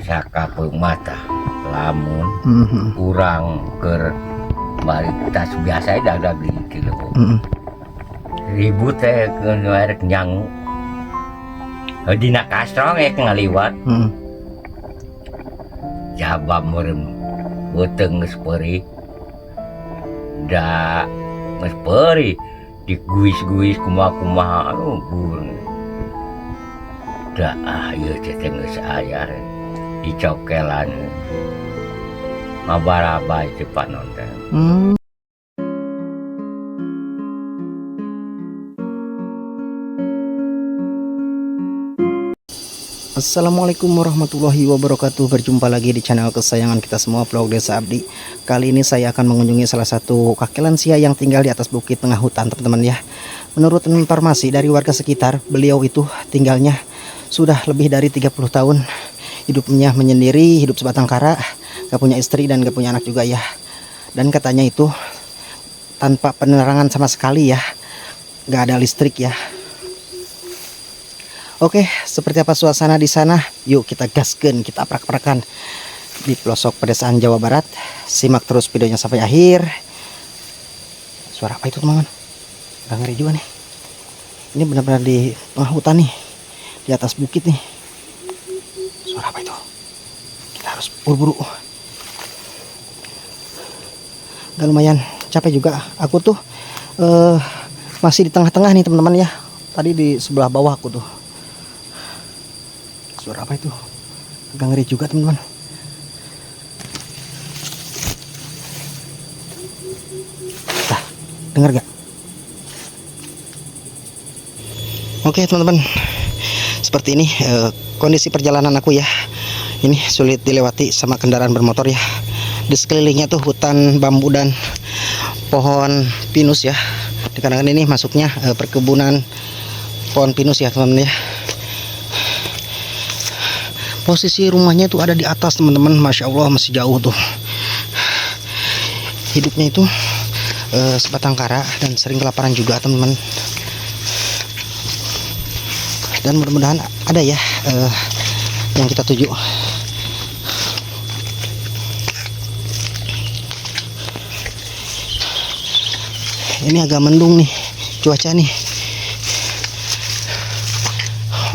Saka mata lamun kurang ke balik tas biasa dah beli kilo ribut ke nuarek nyang dina kastrong ngaliwat jabab merem boteng ngesperi da ngesperi diguis-guis kumaha gur da ayo ceteng geus aya dicokelan mabaraba cepat nonton. Assalamualaikum warahmatullahi wabarakatuh. Berjumpa lagi di channel kesayangan kita semua, vlog Desa Abdi. Kali ini saya akan mengunjungi salah satu kakek lansia yang tinggal di atas bukit tengah hutan, teman-teman ya. Menurut informasi dari warga sekitar, beliau itu tinggalnya sudah lebih dari 30 tahun. Hidupnya menyendiri, hidup sebatang kara, gak punya istri dan gak punya anak juga ya. Dan katanya itu tanpa penerangan sama sekali ya, gak ada listrik ya. Oke, seperti apa suasana di sana? Yuk kita gaskeun, kita aprak-aprakan di pelosok pedesaan Jawa Barat. Simak terus videonya sampai akhir. Suara apa itu, teman-teman? Gak ngeri juga nih. Ini benar-benar di tengah hutan nih, di atas bukit nih. Suara apa itu? Kita harus buru-buru. Gak lumayan capek juga. Aku tuh masih di tengah-tengah nih, teman-teman ya. Tadi di sebelah bawah aku tuh. Suara apa itu? Agak ngeri juga, teman-teman. Nah, dengar gak? Oke, teman-teman. Seperti ini kondisi perjalanan aku ya. Ini sulit dilewati sama kendaraan bermotor ya. Di sekelilingnya tuh hutan bambu dan pohon pinus ya. Dikarenakan ini masuknya perkebunan pohon pinus ya, teman-teman ya. Posisi rumahnya itu ada di atas, teman-teman. Masya Allah, masih jauh tuh. Hidupnya itu sebatang kara dan sering kelaparan juga, teman-teman. Dan mudah-mudahan ada ya yang kita tuju. Ini agak mendung nih cuaca nih.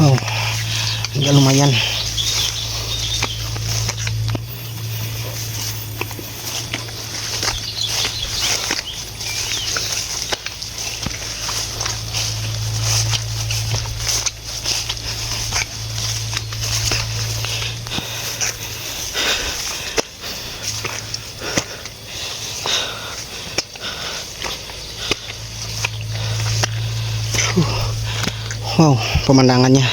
Wow, agak lumayan. Wow, pemandangannya.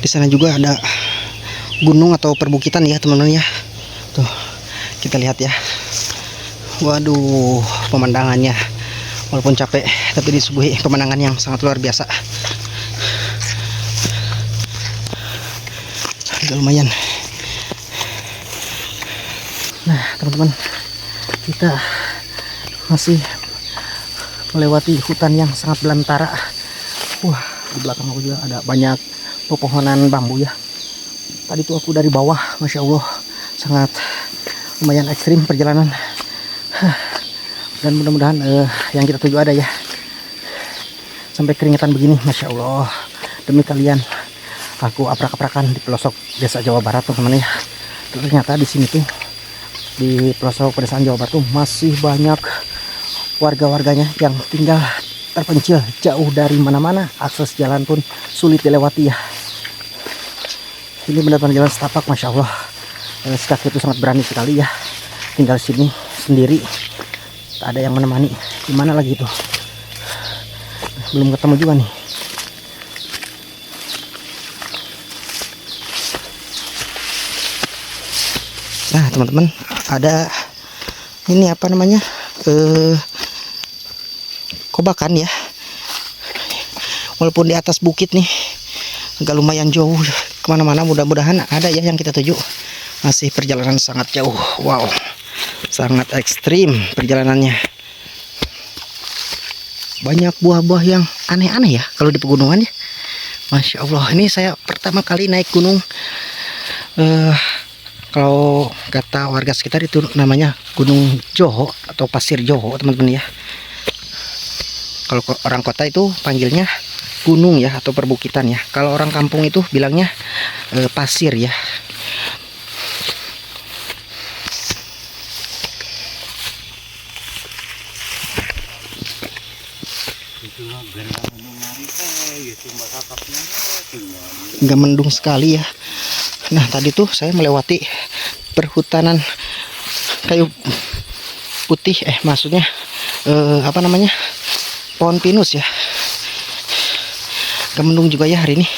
Di sana juga ada gunung atau perbukitan ya, teman-teman ya. Tuh, kita lihat ya. Waduh, pemandangannya. Walaupun capek, tapi disuguhi pemandangan yang sangat luar biasa. Agak lumayan. Nah, teman-teman, kita masih melewati hutan yang sangat belantara. Wah, di belakang aku juga ada banyak pepohonan bambu ya. Tadi tuh aku dari bawah, Masya Allah, sangat lumayan ekstrim perjalanan. Dan mudah-mudahan yang kita tuju ada ya. Sampai keringetan begini, Masya Allah. Demi kalian, aku aprak-aprakan di pelosok desa Jawa Barat, teman-teman ya. Ternyata di sini tuh, di pelosok pedesaan Jawa Barat tuh masih banyak warga-warganya yang tinggal terpencil jauh dari mana-mana. Akses jalan pun sulit dilewati ya. Ini benar-benar jalan setapak, Masya Allah. Si kakek itu sangat berani sekali ya, tinggal sini sendiri, tak ada yang menemani. Gimana lagi tuh, belum ketemu juga nih. Nah, teman-teman, ada ini apa namanya, kobakan ya. Walaupun di atas bukit nih, agak lumayan jauh kemana-mana. Mudah-mudahan ada ya yang kita tuju. Masih perjalanan sangat jauh. Wow, sangat ekstrim perjalanannya. Banyak buah-buah yang aneh-aneh ya kalau di pegunungan ya. Masya Allah, ini saya pertama kali naik gunung eh kalau kata warga sekitar itu namanya Gunung Joho atau Pasir Joho teman-teman ya. Kalau orang kota itu panggilnya gunung ya atau perbukitan ya. Kalau orang kampung itu bilangnya pasir ya. Nggak mendung sekali ya. Nah tadi tuh saya melewati perhutanan kayu putih, maksudnya apa namanya, pohon pinus ya. Nggak mendung juga ya hari ini.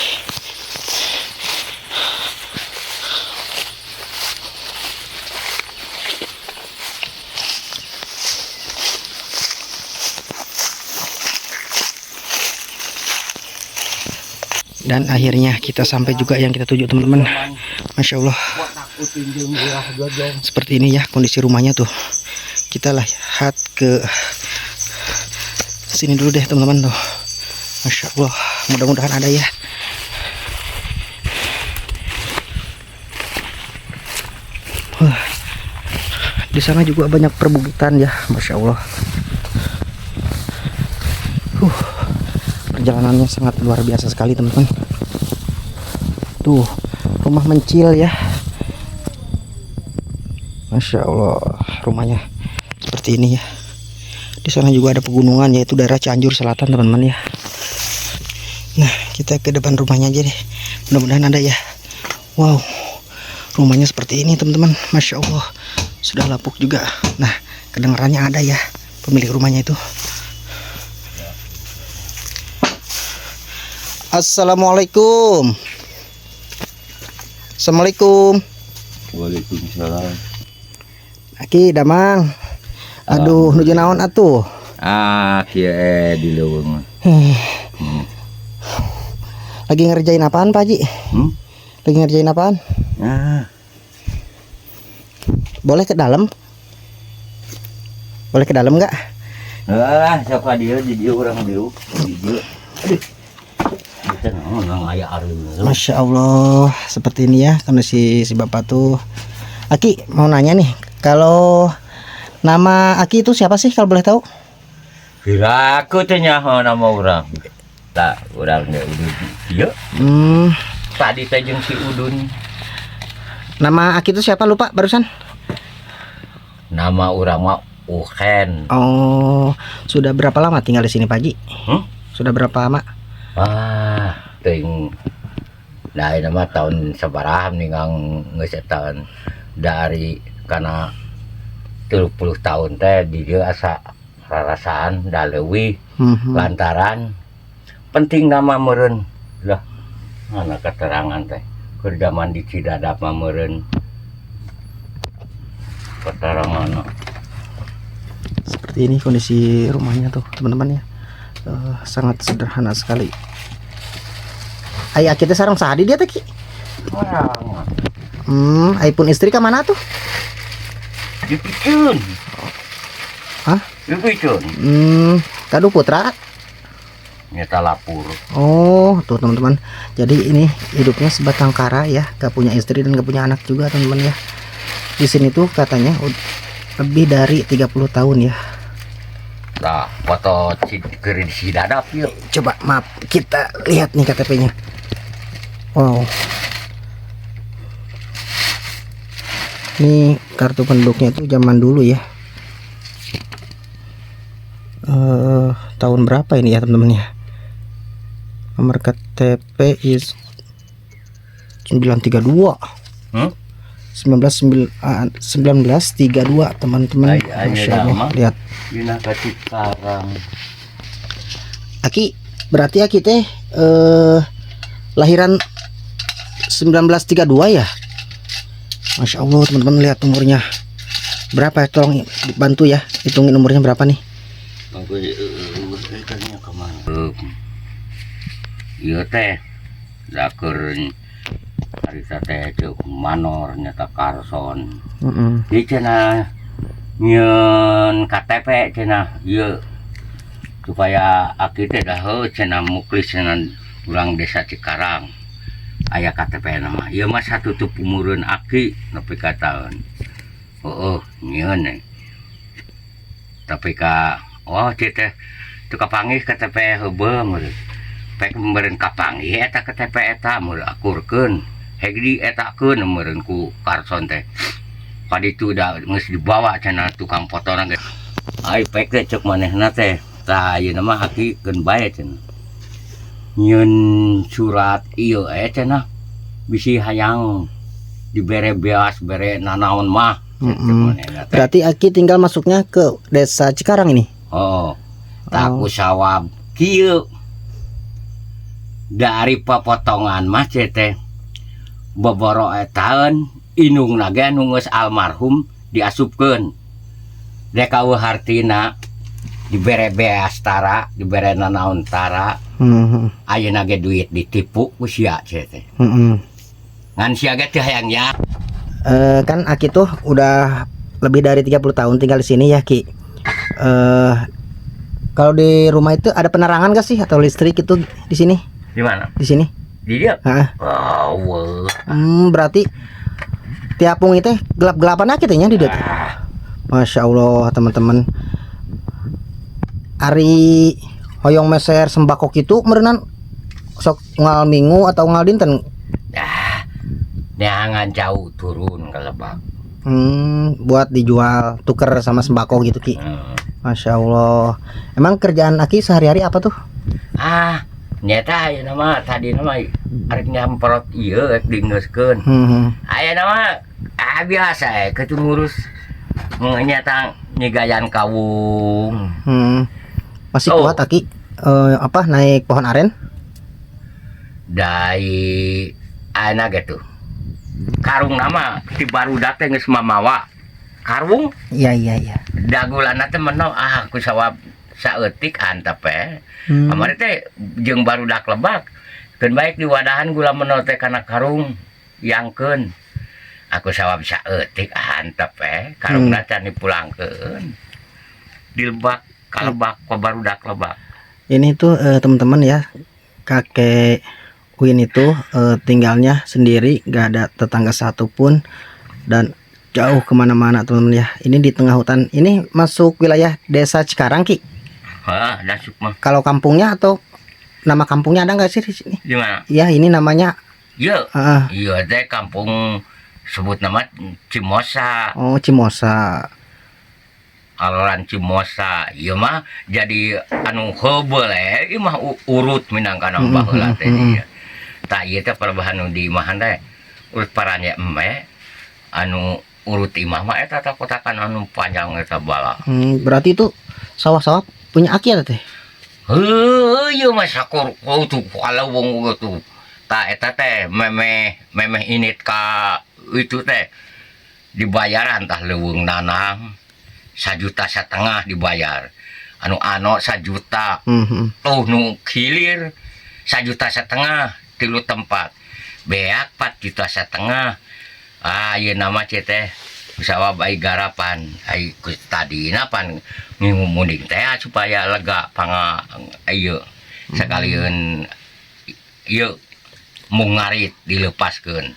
Dan akhirnya kita sampai juga yang kita tuju teman-teman. Masya Allah, seperti ini ya kondisi rumahnya tuh. Kita lihat ke sini dulu deh teman-teman tuh. Masya Allah, mudah-mudahan ada ya. Di sana juga banyak perbukitan ya, Masya Allah. Perjalanannya sangat luar biasa sekali teman-teman. Tuh rumah mencil ya. Masya Allah, rumahnya seperti ini ya. Di sana juga ada pegunungan, yaitu daerah Cianjur Selatan teman-teman ya. Nah kita ke depan rumahnya aja deh, mudah-mudahan ada ya. Wow, rumahnya seperti ini teman-teman. Masya Allah, sudah lapuk juga. Nah kedengarannya ada ya pemilik rumahnya itu. Assalamualaikum. Assalamualaikum. Waalaikumsalam. Aki damang. Aduh, nuju naon atuh? Kieu di leuweung. Lagi ngerjain apaan Pak Haji? Lagi ngerjain apaan? Boleh ke dalam? Boleh ke dalam nggak? Siapa dia jadi orang dia. Aduh. Masya Allah, seperti ini ya kondisi si bapak tuh. Aki mau nanya nih, kalau nama Aki itu siapa sih kalau boleh tahu? Kira aku tanya nama orang. Tak, orangnya Udun. Iya. Tadi teh jeung si Udun. Nama Aki itu siapa lupa barusan? Nama orang mah Uhen. Oh, sudah berapa lama tinggal di sini Pak Haji? Sudah berapa lama? Ting dari nama tahun sabaraha ningang ngesetan dari karena 30 tahun teh di dia asa rarasaan da leuwih lantaran penting nama meureun lah mana keterangan teh keur zaman di Cidadap mah meureun keterangan. Seperti ini kondisi rumahnya tuh teman-teman ya. Sangat sederhana sekali. Ayah kita sarang sahadi dia teki. Pun istri ke mana tuh? Dipicun. Hah? Dipicun. Kadu putra. Nyata lapur. Oh, tuh teman-teman. Jadi ini hidupnya sebatang kara ya, gak punya istri dan gak punya anak juga teman-teman ya. Di sini tuh katanya lebih dari 30 tahun ya. Nah, foto keren si Dadap yuk. Coba maaf, kita lihat nih KTP-nya. Wow. Ini kartu penduduknya itu zaman dulu ya. Tahun berapa ini ya teman-teman ya? Nomor KTP is 932. 1932 teman-teman. Masya Allah, lihat. Aki, berarti Aki teh lahiran 1932 ya. Masya Allah teman-teman, lihat umurnya berapa ya, tolong bantu ya hitungin umurnya berapa nih. Iya teh zakur harita teh cuk manor nyata Carson. Di cenah nyeun KTP cenah ieu supaya Aki teh dah cenah muklis cenah urang desa Cikarang. aya KTP nama ieu mah satutup umureun aki nepi ka taun nyieun tapi ka ceu teh teu kapanggih KTP heubeum pek meureun kapanggih eta KTP eta meureun akurkeun hegdi etakeun meureun ku karson teh kaditu da geus dibawa cenah tukang fotona ge ai pek teh ceuk manehna teh tah ieu mah aki keun bae cenah nyieun surat ieu cenah bisi hayang dibere beas bere nanaon mah. Berarti Aki tinggal masuknya ke desa Cikarang ini. Taku sawab kieu dari pepotongan mah teh boboro etaeun inung nage anu geus almarhum diasupkeun dek eueuh hartina dibere beas tara dibere nanaon tara ayeuna ge duit ditipu ku sia teh ngan sia ge teh hayangnya kan Aki tuh udah lebih dari 30 tahun tinggal di sini ya Ki. Kalau di rumah itu ada penerangan gak sih atau listrik itu di sini? Di mana? Di sini. Di dia? Berarti tiap pungi teh gelap-gelapan aja tehnya di dia. Masya Allah teman-teman. Ari hoyong meser sembako gitu merenan sok ngal minggu atau ngal dinten. Jangan jauh turun ke Lebak. Buat dijual tuker sama sembako gitu Ki. Masya Allah. Emang kerjaan Aki sehari-hari apa tuh? Nyata ya nama tadi nama arek nyamprot ieu rek dingeuskeun. Aya nama biasa ketu ngurus nyata nyegayan kawung. Masih kuat Aki naik pohon aren? Dari ana gitu. Karung nama ti barudak teh geus mamawa. Karung? Iya. Dagulana teh meno aku sawab saeutik antep Amari teh jeung barudak Lebak. Keun baik di wadahan gula meno teh kana karung yangkeun. Aku sawab saeutik antep karungna can dipulangkeun. Di Lebak ka Lebak ka barudak Lebak. Ini tuh teman-teman ya. Kakek Win itu tinggalnya sendiri, gak ada tetangga satupun dan jauh kemana-mana teman-teman ya. Ini di tengah hutan. Ini masuk wilayah desa Cikarang Ki. Masuk mah. Kalau kampungnya atau nama kampungnya ada nggak sih di sini? Di mana? Ya ini namanya. Iya teh kampung sebut nama Cimosa. Oh Cimosa. Aloran Cimosa. Ieu mah jadi anu heubeul ieu mah urut minangkana baheula teh dia. Tak ieu teh perubahan nu di imahan teh urut paranya anu urut imah mah eta teh kotakan anu panjang eta bala. Berarti itu sawah-sawah punya Aki ya teh? Ieu mah sakur tuh kalawung gitu. Tak eta teh memeh init ka itu teh dibayaran tah leuweung nanang 1,5 juta dibayar. Anu 1 juta. Tuh nu hilir 1,5 juta 3 tempat beak 4,5 juta. Ieu nama teh sawab ai garapan ai tadina pan ngumunding teh supaya lega panga ieu sakalian ieu mung ngarit dilepaskeun.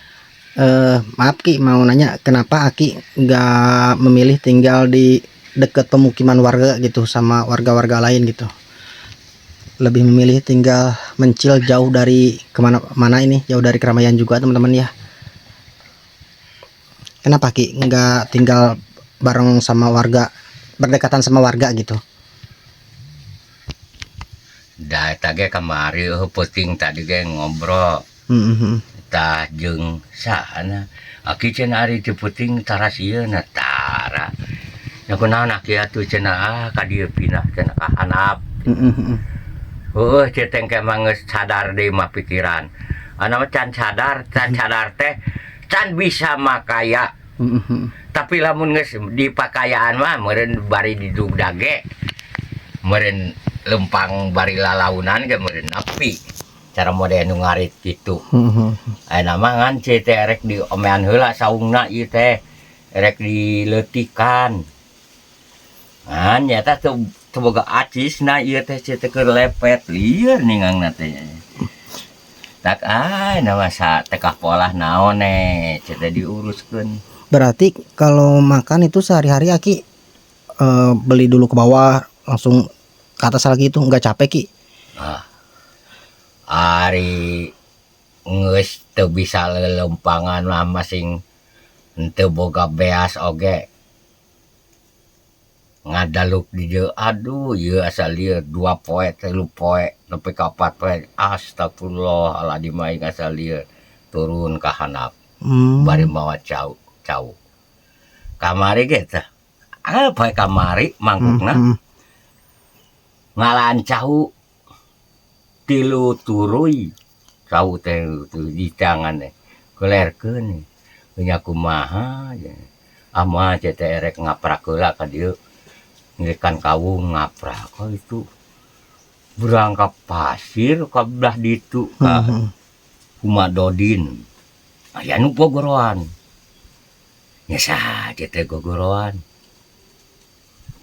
Maaf Ki, mau nanya kenapa Aki nggak memilih tinggal di dekat pemukiman warga gitu sama warga-warga lain gitu? Lebih memilih tinggal mencil jauh dari kemana-mana ini, jauh dari keramaian juga teman-teman ya. Kenapa Ki nggak tinggal bareng sama warga, berdekatan sama warga gitu? Da eta ge kamari penting tadi ge ngobrol. Tah jeung sana Aki cenah ari teu penting taras ieu na tara. Ya kunaon Aki atuh cenah ka dieu pindah cenah ka handap. Ceteng ke manges sadar deh mah pikiran. Anu can sadar teh can bisa makaya. Tapi lamun geus di pakayaan mah meureun bari didugdage. Meureun lempang bari lalaunan ge meureun api. Cara mode nu ngarit kitu. Ayeuna mah ngan teh rek diomean heula saungna ieu teh rek dileutikan. Ngan nyata teu boga acisna ieu teh keur lepet lieur ningangna teh. tak nama sa tekah pola naon cete diuruskeun. Berarti kalau makan itu sehari-hari Aki beli dulu ke bawah langsung ke atas lagi itu nggak capek Ki? Ah, ari geus teu bisa lelempangan mah masing henteu boga beas oge. Ngadaluk di dieu aduh ieu asa lieur 2 poe 3 poe nepi ka 4 poe astagfirullahaladzim aing asa lieur turun ka handap bari mawa cau kamari ge teh poe kamari mangkukna ngalaan cau 3 turuy cau teh di tangan kelerkeun nya kumaha ama cete erek ngaprak heula ka dieu ngirikan kawung ngaprak itu berangkap pasir ka belah ditu ka Huma Dodin aya nu gogoroan nya saja teh gogoroan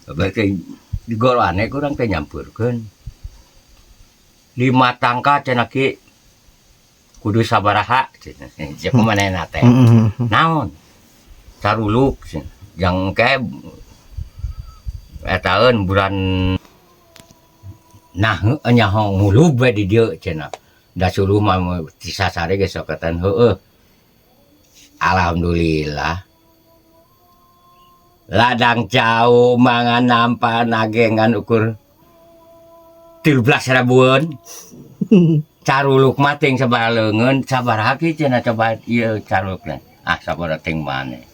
bae digoroane kurang teh nyampurkeun 5 tangka cenah Ki kudu sabaraha cenah jeung manehna teh naon caruluk jang ke tahun bulan nah nyaho ngulub we di dieu cenah da suruh mah disasare ge soketan heueuh alhamdulillah ladang cau mangan nampan agengan ukur 13 ribuan caruluk mating sabaleungeun sabaraha ki cenah coba ieu carulukna sabaraha ting maneh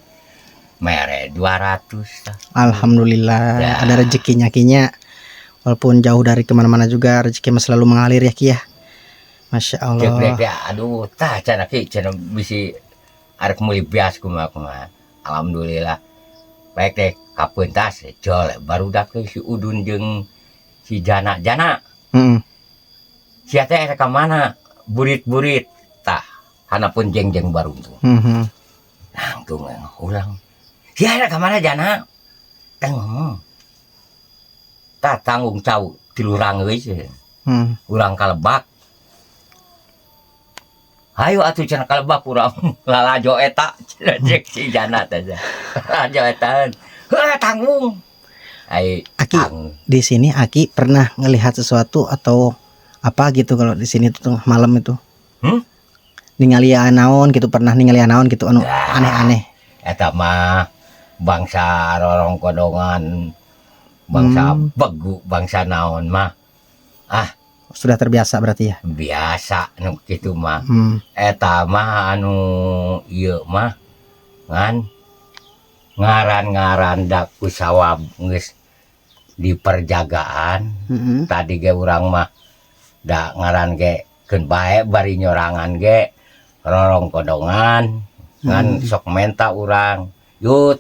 mere 200 tah. Alhamdulillah Ya. ada rezekinya Kinya walaupun jauh dari kemana-mana juga rezeki mah selalu mengalir ya Ki ya. Masya Allah. Jeblek aduh tah cenah Ki cenah bisi arek meuli bias kumaha. Alhamdulillah. Baik teh kapeuntas jol barudak si Udun jeung si Jana. Sia teh ka mana? Burit-burit tah hanapun jeng-jeng baru tuh. Nangtung ulang. Sia ka mana Jana? Teh ngomong. Tah tanggung cau 3 urang euy sih. Urang ka Lebak. Hayu atuh cenah ka Lebak urang lalajo eta cenah cek si Jana teh. Lalajo eta. Heuh tanggung. Ai Aki di sini Aki pernah ngelihat sesuatu atau apa gitu kalau di sini tuh malam itu? Ningali naon gitu pernah ningali naon gitu anu aneh-aneh. Eta mah bangsa rorong kodongan, bangsa begu, bangsa naon mah. Sudah terbiasa berarti ya? Biasa nu kitu mah. Eta mah anu ieu mah ngan ngaran-ngaran da ku sawab geus di perjagaan. Tadi ge urang mah da ngaran ge keun bae bari nyorangan ge rorong kodongan ngan sok menta urang yut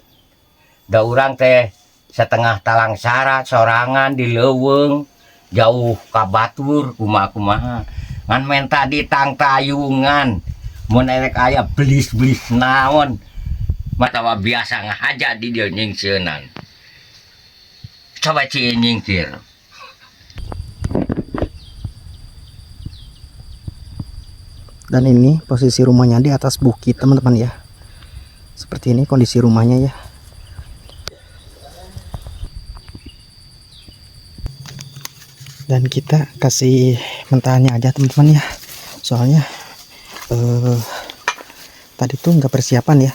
da urang teh setengah talang syarat sorangan di leuweung jauh ka batur kumaha ngan menta di tangtayungan mun erek aya belis-belis naon matawa biasa ngahaja di dieu nyingseunnan coba ci nyingkir. Dan ini posisi rumahnya di atas bukit teman-teman ya. Seperti ini kondisi rumahnya ya. Dan kita kasih mentahannya aja teman-teman ya. Soalnya tadi tuh nggak persiapan ya.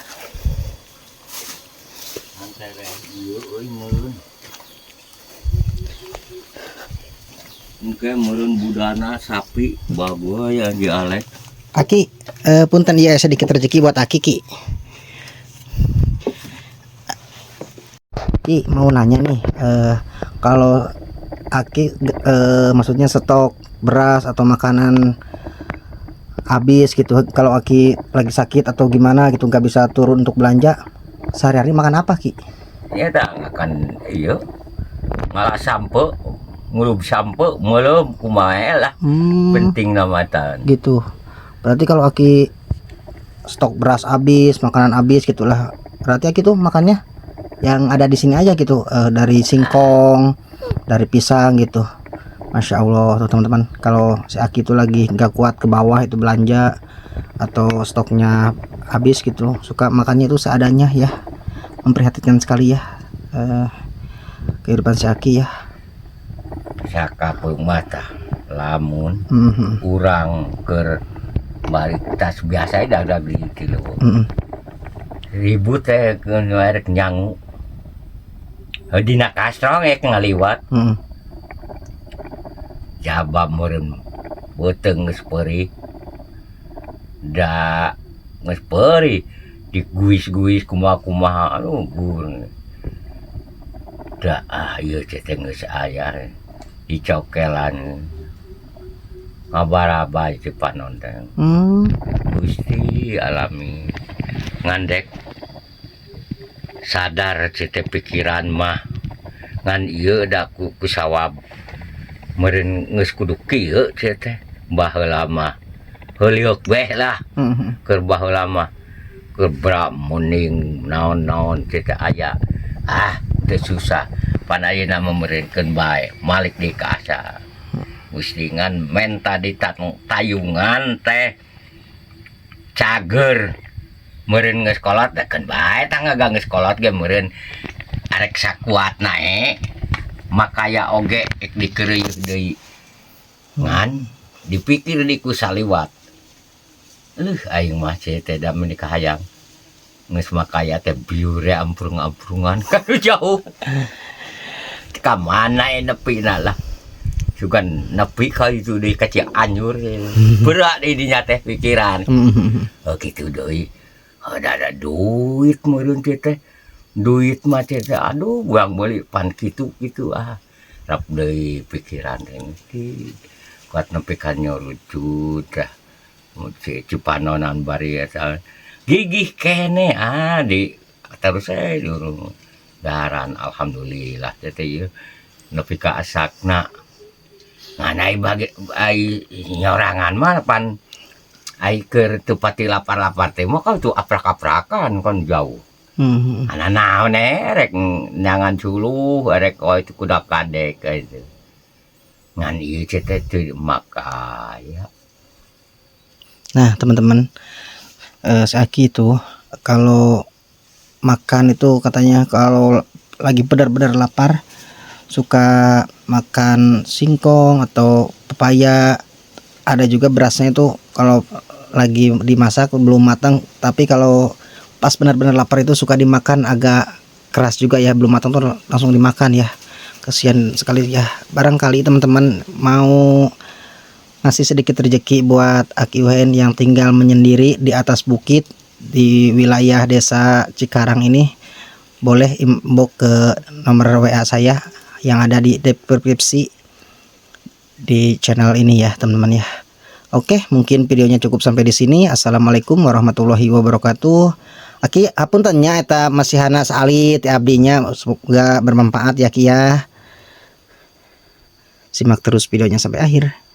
Mungkin meureun budana sapi bagus ya di Alek. Aki, punten iya sedikit rezeki buat Aki Ki. Ki mau nanya nih, kalau Aki maksudnya stok beras atau makanan habis gitu, kalau Aki lagi sakit atau gimana gitu nggak bisa turun untuk belanja, sehari-hari makan apa Ki? Ya tak akan iya malah sampe ngulub sampe melem kumaha lah penting namatan gitu. Berarti kalau Aki stok beras habis, makanan habis gitulah, berarti Aki tuh makannya yang ada di sini aja gitu, dari singkong, dari pisang gitu. Masya Allah tuh teman-teman, kalau si Aki itu lagi nggak kuat ke bawah itu belanja atau stoknya habis gitu, suka makannya itu seadanya ya. Memprihatinkan sekali ya kehidupan si Aki ya. Saka mata lamun Mhm. kurang ke balik tas biasa dah beli kilo Mhm. ribut ke nuarek nyangu dina kastrong ngaliwat Mhm. jabab meureun beuteung geus peuri da geus peuri diguis-guis kumaha-kumaha aduh gur da ieu teh geus aya dicokelan ngabaraba di panon teh Gusti alami ngandek sadar cete pikiran mah ngan ieu da ku sawab meureun geus kudu kieu cete baheula mah heuliuk beh lah Mhm. keur baheula mah keur muning naon-naon cete aya teu susah pan ayeuna memerintkeun bae malik di kasa Gusti ngan men tadi tayungan teh cager meureun geus kolot da keun bae tangga geus kolot ge meureun arek sakuat nae makaya oge dikeureuy deui ngan dipikir di ku saliwat aing mah teh da menikah hayang geus makaya teh biure amprung-amprungan kanu jauh ka mana nepina lah sugan nepi ka itu di kecil anjur berat di dinya teh pikiran gitu deui ada duit meureun teh duit mah teh aduh buang beli pan kitu rap deui pikiran teh mesti kuat nepi ka nyorucut dah cupanonan bari eta gigih kene di terus durung daharan alhamdulillah teh ieu nepi ka asakna ngan ai bagi ai nyorangan mah pan ai keur teu pati lapar-lapar teh mah kan tuh aprak-aprakan kan jauh ana naon rek nyangan suluh rek itu kuda kadek itu ngan ieu teh teu makaya. Nah teman-teman, Aki itu kalau makan itu katanya kalau lagi benar-benar lapar suka makan singkong atau pepaya. Ada juga berasnya itu kalau lagi dimasak belum matang, tapi kalau pas benar-benar lapar itu suka dimakan agak keras juga ya, belum matang tuh langsung dimakan ya. Kasihan sekali ya. Barangkali teman-teman mau ngasih sedikit rezeki buat Aki Uhen yang tinggal menyendiri di atas bukit di wilayah desa Cikarang ini, boleh inbox ke nomor WA saya yang ada di deskripsi di channel ini ya teman-teman ya. Oke, mungkin videonya cukup sampai di sini. Assalamualaikum warahmatullahi wabarakatuh. Aki hapuntennya eta masih hana salit ya abdinya, semoga bermanfaat ya Ki ya. Simak terus videonya sampai akhir.